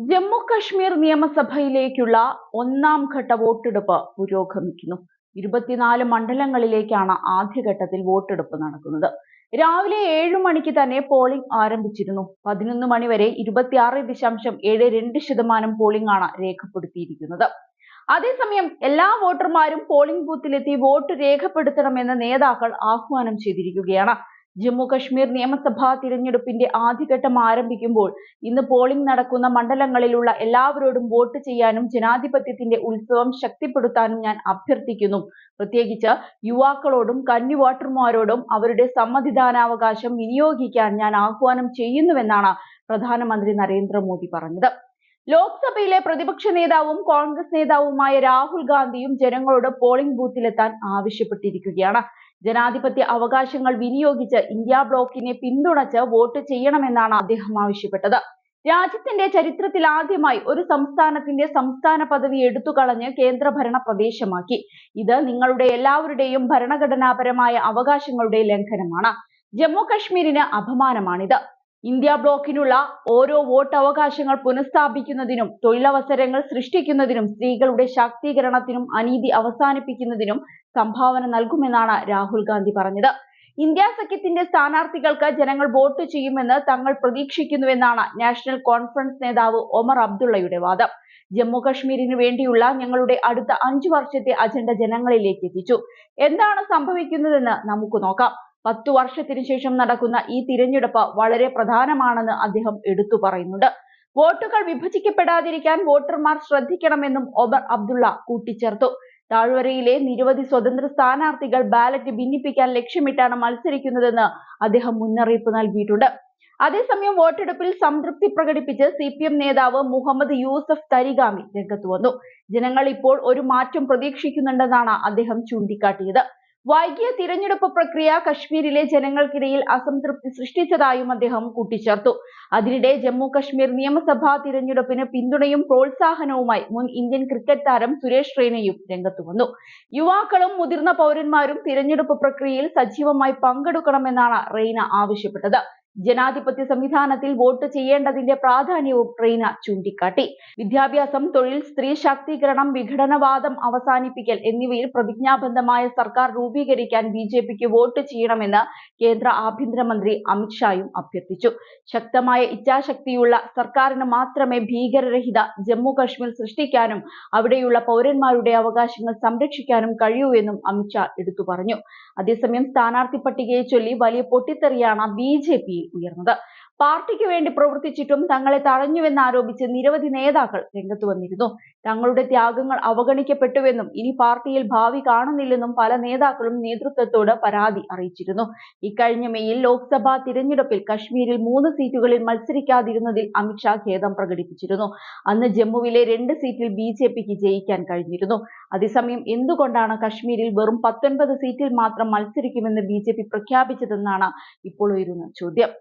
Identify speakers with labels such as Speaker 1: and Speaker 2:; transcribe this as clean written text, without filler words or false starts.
Speaker 1: ജമ്മു കശ്മീർ നിയമസഭയിലേക്കുള്ള ഒന്നാം ഘട്ട വോട്ടെടുപ്പ് പുരോഗമിക്കുന്നു. 24 മണ്ഡലങ്ങളിലേക്കാണ് ആദ്യഘട്ടത്തിൽ വോട്ടെടുപ്പ് നടക്കുന്നത്. രാവിലെ 7 മണിക്ക് തന്നെ പോളിംഗ് ആരംഭിച്ചിരുന്നു. 11 മണി വരെ 26.72% പോളിംഗ് ആണ് രേഖപ്പെടുത്തിയിരിക്കുന്നത്. അതേസമയം എല്ലാ വോട്ടർമാരും പോളിംഗ് ബൂത്തിലെത്തി വോട്ട് രേഖപ്പെടുത്തണമെന്ന് നേതാക്കൾ ആഹ്വാനം ചെയ്തിരിക്കുകയാണ്. ജമ്മു കശ്മീർ നിയമസഭാ തിരഞ്ഞെടുപ്പിന്റെ ആദ്യഘട്ടം ആരംഭിക്കുമ്പോൾ ഇന്ന് പോളിംഗ് നടക്കുന്ന മണ്ഡലങ്ങളിലുള്ള എല്ലാവരോടും വോട്ട് ചെയ്യാനും ജനാധിപത്യത്തിന്റെ ഉത്സവം ശക്തിപ്പെടുത്താനും ഞാൻ അഭ്യർത്ഥിക്കുന്നു. പ്രത്യേകിച്ച് യുവാക്കളോടും കന്നി വോട്ടർമാരോടും അവരുടെ സമ്മതിദാനാവകാശം വിനിയോഗിക്കാൻ ഞാൻ ആഹ്വാനം ചെയ്യുന്നുവെന്നാണ് പ്രധാനമന്ത്രി നരേന്ദ്രമോദി പറഞ്ഞത്. ലോക്സഭയിലെ പ്രതിപക്ഷ നേതാവും കോൺഗ്രസ് നേതാവുമായ രാഹുൽ ഗാന്ധിയും ജനങ്ങളോട് പോളിംഗ് ബൂത്തിലെത്താൻ ആവശ്യപ്പെട്ടിരിക്കുകയാണ്. ജനാധിപത്യ അവകാശങ്ങൾ വിനിയോഗിച്ച് ഇന്ത്യ ബ്ലോക്കിനെ പിന്തുണച്ച് വോട്ട് ചെയ്യണമെന്നാണ് അദ്ദേഹം ആവശ്യപ്പെട്ടത്. രാജ്യത്തിന്റെ ചരിത്രത്തിൽ ആദ്യമായി ഒരു സംസ്ഥാനത്തിന്റെ സംസ്ഥാന പദവി എടുത്തുകളഞ്ഞ് കേന്ദ്രഭരണ പ്രദേശമാക്കി. ഇത് നിങ്ങളുടെ എല്ലാവരുടെയും ഭരണഘടനാപരമായ അവകാശങ്ങളുടെ ലംഘനമാണ്. ജമ്മു കശ്മീരിന് അപമാനമാണിത്. ഇന്ത്യ ബ്ലോക്കിനുള്ള ഓരോ വോട്ട് അവകാശങ്ങൾ പുനഃസ്ഥാപിക്കുന്നതിനും തൊഴിലവസരങ്ങൾ സൃഷ്ടിക്കുന്നതിനും സ്ത്രീകളുടെ ശാക്തീകരണത്തിനും അനീതി അവസാനിപ്പിക്കുന്നതിനും സംഭാവന നൽകുമെന്നാണ് രാഹുൽ ഗാന്ധി പറഞ്ഞത്. ഇന്ത്യ സഖ്യത്തിന്റെ സ്ഥാനാർത്ഥികൾക്ക് ജനങ്ങൾ വോട്ട് ചെയ്യുമെന്ന് തങ്ങൾ പ്രതീക്ഷിക്കുന്നുവെന്നാണ് നാഷണൽ കോൺഫറൻസ് നേതാവ് ഒമർ അബ്ദുള്ളയുടെ വാദം. ജമ്മു കശ്മീരിന് വേണ്ടിയുള്ള ഞങ്ങളുടെ അടുത്ത 5 വർഷത്തെ അജണ്ട ജനങ്ങളിലേക്ക് എത്തിച്ചു. എന്താണ് സംഭവിക്കുന്നതെന്ന് നമുക്ക് നോക്കാം. 10 വർഷത്തിനു ശേഷം നടക്കുന്ന ഈ തിരഞ്ഞെടുപ്പ് വളരെ പ്രധാനമാണെന്ന് അദ്ദേഹം എടുത്തു പറയുന്നുണ്ട്. വോട്ടുകൾ വിഭജിക്കപ്പെടാതിരിക്കാൻ വോട്ടർമാർ ശ്രദ്ധിക്കണമെന്നും ഒമർ അബ്ദുള്ള കൂട്ടിച്ചേർത്തു. താഴ്വരയിലെ നിരവധി സ്വതന്ത്ര സ്ഥാനാർത്ഥികൾ ബാലറ്റ് ഭിന്നിപ്പിക്കാൻ ലക്ഷ്യമിട്ടാണ് മത്സരിക്കുന്നതെന്ന് അദ്ദേഹം മുന്നറിയിപ്പ് നൽകിയിട്ടുണ്ട്. അതേസമയം വോട്ടെടുപ്പിൽ സംതൃപ്തി പ്രകടിപ്പിച്ച് CPM നേതാവ് മുഹമ്മദ് യൂസഫ് തരിഗാമി രംഗത്ത് വന്നു. ജനങ്ങൾ ഇപ്പോൾ ഒരു മാറ്റം പ്രതീക്ഷിക്കുന്നുണ്ടെന്നാണ് അദ്ദേഹം ചൂണ്ടിക്കാട്ടിയത്. വൈകിയ തിരഞ്ഞെടുപ്പ് പ്രക്രിയ കശ്മീരിലെ ജനങ്ങൾക്കിടയിൽ അസംതൃപ്തി സൃഷ്ടിച്ചതായും അദ്ദേഹം കൂട്ടിച്ചേർത്തു. അതിനിടെ ജമ്മു കശ്മീർ നിയമസഭാ തിരഞ്ഞെടുപ്പിന് പിന്തുണയും പ്രോത്സാഹനവുമായി മുൻ ഇന്ത്യൻ ക്രിക്കറ്റ് താരം സുരേഷ് റെയ്നയും രംഗത്തു വന്നു. യുവാക്കളും മുതിർന്ന പൗരന്മാരും തിരഞ്ഞെടുപ്പ് പ്രക്രിയയിൽ സജീവമായി പങ്കെടുക്കണമെന്നാണ് റെയ്ന ആവശ്യപ്പെട്ടത്. ജനാധിപത്യ സംവിധാനത്തിൽ വോട്ട് ചെയ്യേണ്ടതിന്റെ പ്രാധാന്യവും റെയ്ന ചൂണ്ടിക്കാട്ടി. വിദ്യാഭ്യാസം, തൊഴിൽ, സ്ത്രീ ശാക്തീകരണം, വിഘടനവാദം അവസാനിപ്പിക്കൽ എന്നിവയിൽ പ്രതിജ്ഞാബദ്ധമായ സർക്കാർ രൂപീകരിക്കാൻ BJPക്ക് വോട്ട് ചെയ്യണമെന്ന് കേന്ദ്ര ആഭ്യന്തരമന്ത്രി അമിത് ഷായും അഭ്യർത്ഥിച്ചു. ശക്തമായ ഇച്ഛാശക്തിയുള്ള സർക്കാരിന് മാത്രമേ ഭീകരരഹിത ജമ്മു കശ്മീർ സൃഷ്ടിക്കാനും അവിടെയുള്ള പൗരന്മാരുടെ അവകാശങ്ങൾ സംരക്ഷിക്കാനും കഴിയൂ എന്നും അമിത് ഷാ എടുത്തു പറഞ്ഞു. അതേസമയം സ്ഥാനാർത്ഥി പട്ടികയെ ചൊല്ലി വലിയ പൊട്ടിത്തെറിയാണ് BJP ഉയർന്നത്. പാർട്ടിക്ക് വേണ്ടി പ്രവർത്തിച്ചിട്ടും തങ്ങളെ തഴഞ്ഞുവെന്നാരോപിച്ച് നിരവധി നേതാക്കൾ രംഗത്ത് വന്നിരുന്നു. തങ്ങളുടെ ത്യാഗങ്ങൾ അവഗണിക്കപ്പെട്ടുവെന്നും ഇനി പാർട്ടിയിൽ ഭാവി കാണുന്നില്ലെന്നും പല നേതാക്കളും നേതൃത്വത്തോട് പരാതി അറിയിച്ചിരുന്നു. ഇക്കഴിഞ്ഞ മെയ്യിൽ ലോക്സഭാ തിരഞ്ഞെടുപ്പിൽ കശ്മീരിൽ 3 സീറ്റുകളിൽ മത്സരിക്കാതിരുന്നതിൽ അമിത് ഷാ ഖേദം പ്രകടിപ്പിച്ചിരുന്നു. അന്ന് ജമ്മുവിലെ 2 സീറ്റിൽ BJPക്ക് ജയിക്കാൻ കഴിഞ്ഞിരുന്നു. അതേസമയം എന്തുകൊണ്ടാണ് കശ്മീരിൽ വെറും 19 സീറ്റിൽ മാത്രം മത്സരിക്കുമെന്ന് BJP പ്രഖ്യാപിച്ചതെന്നാണ് ഇപ്പോൾ ഉയരുന്ന ചോദ്യം.